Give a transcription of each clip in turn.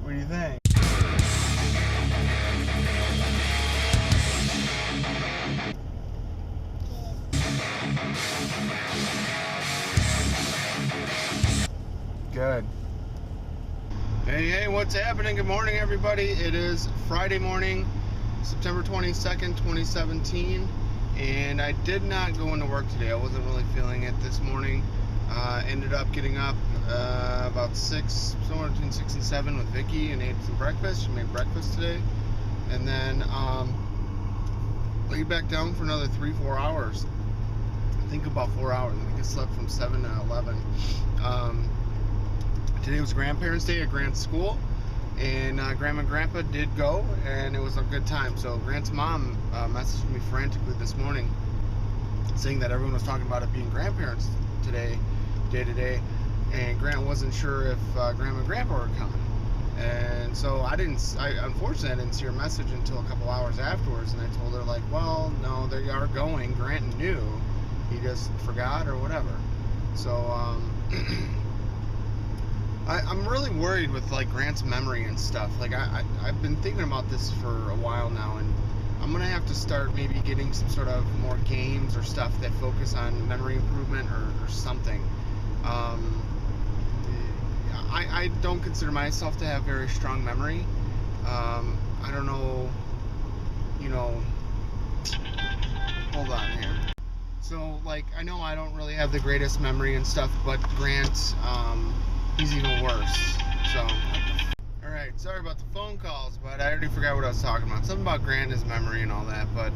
What do you think? Good. Hey, what's happening? Good morning, everybody. It is Friday morning, September 22nd, 2017, and I did not go into work today. I wasn't really feeling it this morning. Ended up getting up about 6, somewhere between 6 and 7 with Vicky and ate some breakfast. She made breakfast today. And then laid back down for another 3-4 hours. I think about 4 hours. I think I slept from 7 to 11. Today was Grandparents' Day at Grant's school, and Grandma and Grandpa did go, and it was a good time. So Grant's mom messaged me frantically this morning saying that everyone was talking about it being grandparents day today, and Grant wasn't sure if Grandma and Grandpa were coming. And so unfortunately I didn't see her message until a couple hours afterwards, and I told her, like, well, no, they are going. Grant knew, he just forgot or whatever. So I'm really worried with, like, Grant's memory and stuff. Like, I've been thinking about this for a while now, and I'm gonna have to start maybe getting some sort of more games or stuff that focus on memory improvement or something. I don't consider myself to have very strong memory. I don't know, hold on here. So, like, I know I don't really have the greatest memory and stuff, but Grant, he's even worse. So, alright, sorry about the phone calls, but I already forgot what I was talking about. Something about Grant, his memory and all that, but,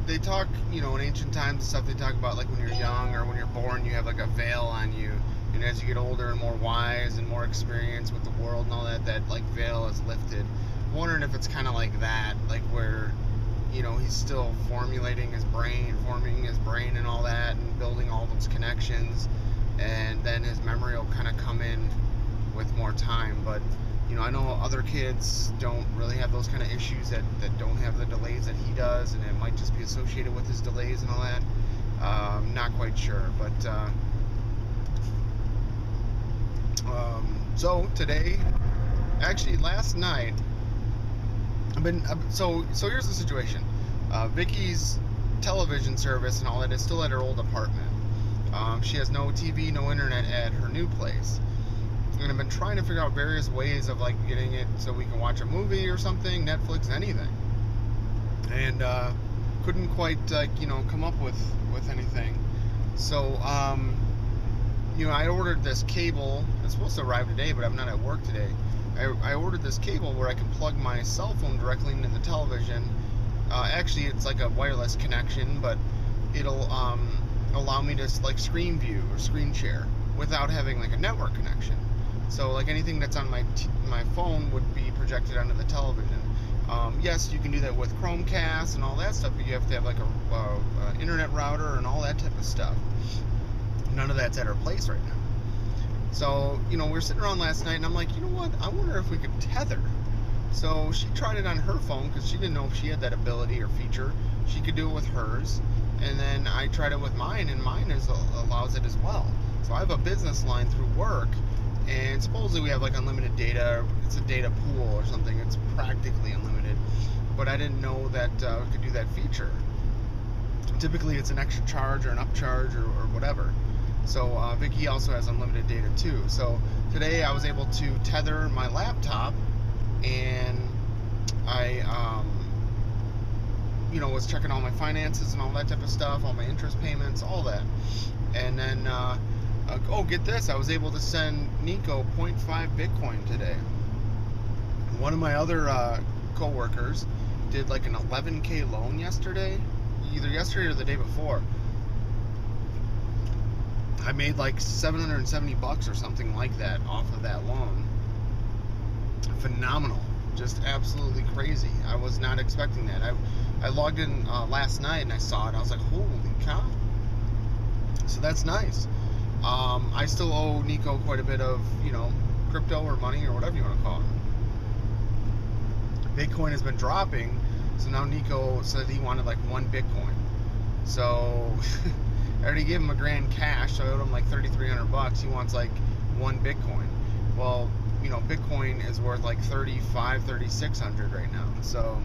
they talk, in ancient times and stuff, they talk about, like, when you're young or when you're born, you have, like, a veil on you. And as you get older and more wise and more experienced with the world and all that, that, like, veil is lifted. I'm wondering if it's kind of like that, like, where, he's still forming his brain and all that, and building all those connections, and then his memory will kind of come in with more time. But, I know other kids don't really have those kind of issues that don't have the delays that he does, and it might just be associated with his delays and all that. Not quite sure, but so today, actually last night, so here's the situation. Vicky's television service and all that is still at her old apartment. She has no TV, no internet at her new place. And I've been trying to figure out various ways of, like, getting it so we can watch a movie or something, Netflix, anything. And couldn't quite, come up with anything. So, I ordered this cable. It's supposed to arrive today, but I'm not at work today. I ordered this cable where I can plug my cell phone directly into the television. Actually, it's like a wireless connection, but it'll allow me to, like, screen view or screen share without having, like, a network connection. So, like, anything that's on my phone would be projected onto the television. Yes, you can do that with Chromecast and all that stuff, but you have to have, like, a internet router and all that type of stuff. None of that's at her place right now. So, we were sitting around last night, and I'm like, you know what? I wonder if we could tether. So she tried it on her phone because she didn't know if she had that ability or feature. She could do it with hers. And then I tried it with mine, and mine allows it as well. So I have a business line through work, and supposedly we have, like, unlimited data. It's a data pool or something. It's practically unlimited. But I didn't know that we could do that feature. Typically it's an extra charge or an upcharge or whatever. So Vicky also has unlimited data too. So today I was able to tether my laptop, and I was checking all my finances and all that type of stuff, all my interest payments, all that. And then get this, I was able to send Nico 0.5 Bitcoin today. One of my other co-workers did, like, an 11K loan yesterday, either yesterday or the day before. I made like $770 or something like that off of that loan. Phenomenal. Just absolutely crazy. I was not expecting that. I logged in last night and I saw it. I was like, holy cow. So that's nice. I still owe Nico quite a bit of, crypto or money or whatever you want to call it. Bitcoin has been dropping, so now Nico said he wanted like 1 Bitcoin. So I already gave him $1,000 cash, so I owed him like $3,300. He wants like 1 Bitcoin. Well, Bitcoin is worth like 3,600 right now. So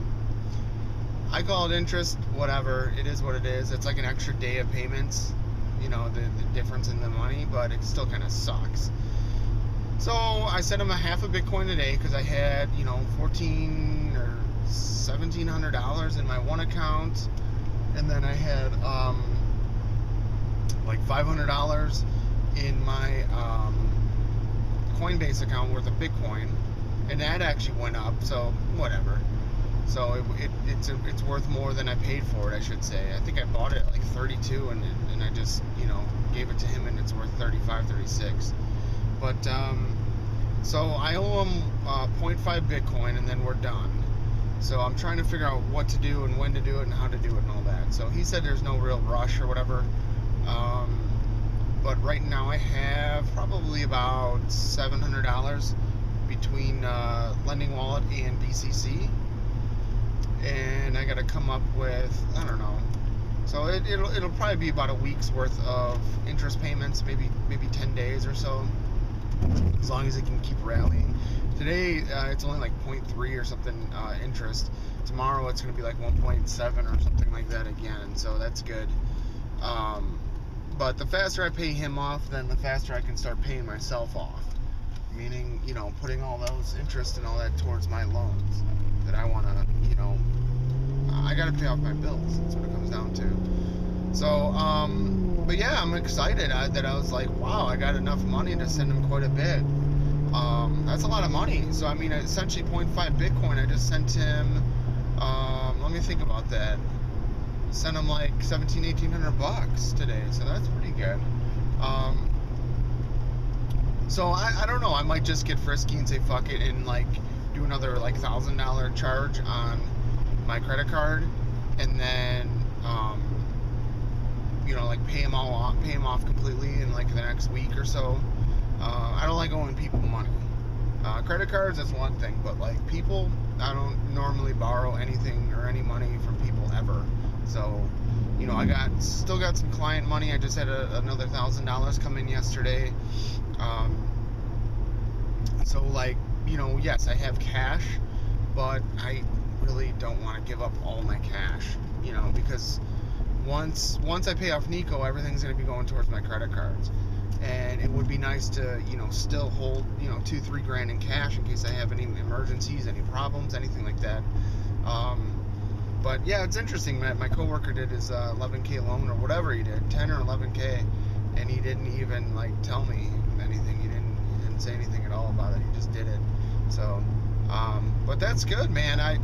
I call it interest, whatever. It is what it is. It's like an extra day of payments, the difference in the money, but it still kind of sucks. So I sent him a half a Bitcoin today because I had, $1,400 or $1,700 in my one account, and then I had like $500 in my Coinbase account worth of Bitcoin, and that actually went up. So whatever. So it's worth more than I paid for it, I should say. I think I bought it at like 32, and I just gave it to him, and it's worth 35, 36. But so I owe him 0.5 Bitcoin, and then we're done. So I'm trying to figure out what to do and when to do it and how to do it and all that. So he said there's no real rush or whatever. But right now I have probably about $700 between Lending Wallet and BCC. And I got to come up with, I don't know. So it'll probably be about a week's worth of interest payments, maybe 10 days or so, as long as it can keep rallying. Today it's only like 0.3 or something interest. Tomorrow it's going to be like 1.7 or something like that again. So that's good. But the faster I pay him off, then the faster I can start paying myself off. Meaning, putting all those interest and all that towards my loans that I want to, I got to pay off my bills. That's what it comes down to. So, but yeah, I'm excited that I was like, wow, I got enough money to send him quite a bit. That's a lot of money. So, I mean, essentially 0.5 Bitcoin, I just sent him, let me think about that. Sent him like $1,700-1,800 today, so that's pretty good. So I don't know, I might just get frisky and say fuck it and like do another like $1,000 charge on my credit card, and then like pay him off completely in like the next week or so. I don't like owing people money. Credit cards, that's one thing, but like people, I don't normally borrow anything or any money from people ever. So, I still got some client money. I just had another $1,000 come in yesterday. So like, yes, I have cash, but I really don't want to give up all my cash, because once I pay off Nico, everything's going to be going towards my credit cards. And it would be nice to, still hold, $2-3 grand in cash in case I have any emergencies, any problems, anything like that. But yeah, it's interesting. My coworker did his 11K loan or whatever he did, 10 or 11K, and he didn't even like tell me anything. He didn't say anything at all about it. He just did it. So, but that's good, man. I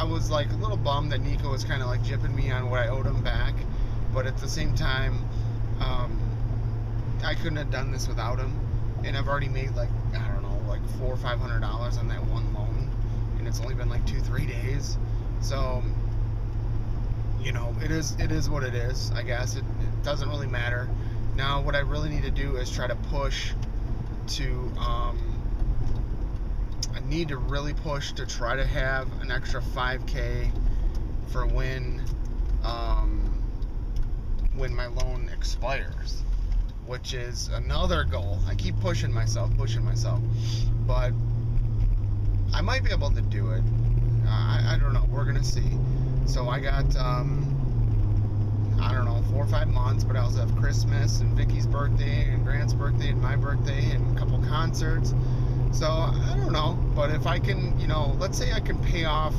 was like a little bummed that Nico was kind of like jipping me on what I owed him back, but at the same time, I couldn't have done this without him, and I've already made like, I don't know, like $400 or $500 on that one loan, and it's only been like 2-3 days. So, it is what it is, I guess. It doesn't really matter. Now what I really need to do is try to push to I need to really push to try to have an extra 5K for when my loan expires, which is another goal. I keep pushing myself, but I might be able to do it. I don't know. We're gonna see. So I got I don't know, 4 or 5 months, but I also have Christmas and Vicky's birthday and Grant's birthday and my birthday and a couple concerts. So I don't know, but if I can, let's say I can pay off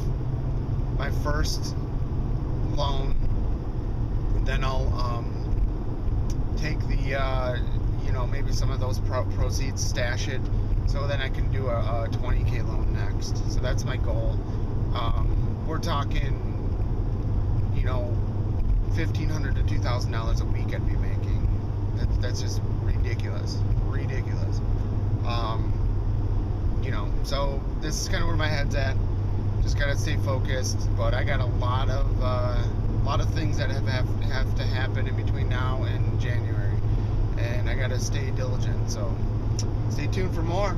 my first loan, then I'll take the maybe some of those proceeds, stash it, so then I can do a 20K loan next. So that's my goal. We're talking, $1,500 to $2,000 a week I'd be making. That's just ridiculous. So this is kind of where my head's at. Just gotta stay focused. But I got a lot of things that have to happen in between now and January, and I gotta stay diligent. So stay tuned for more.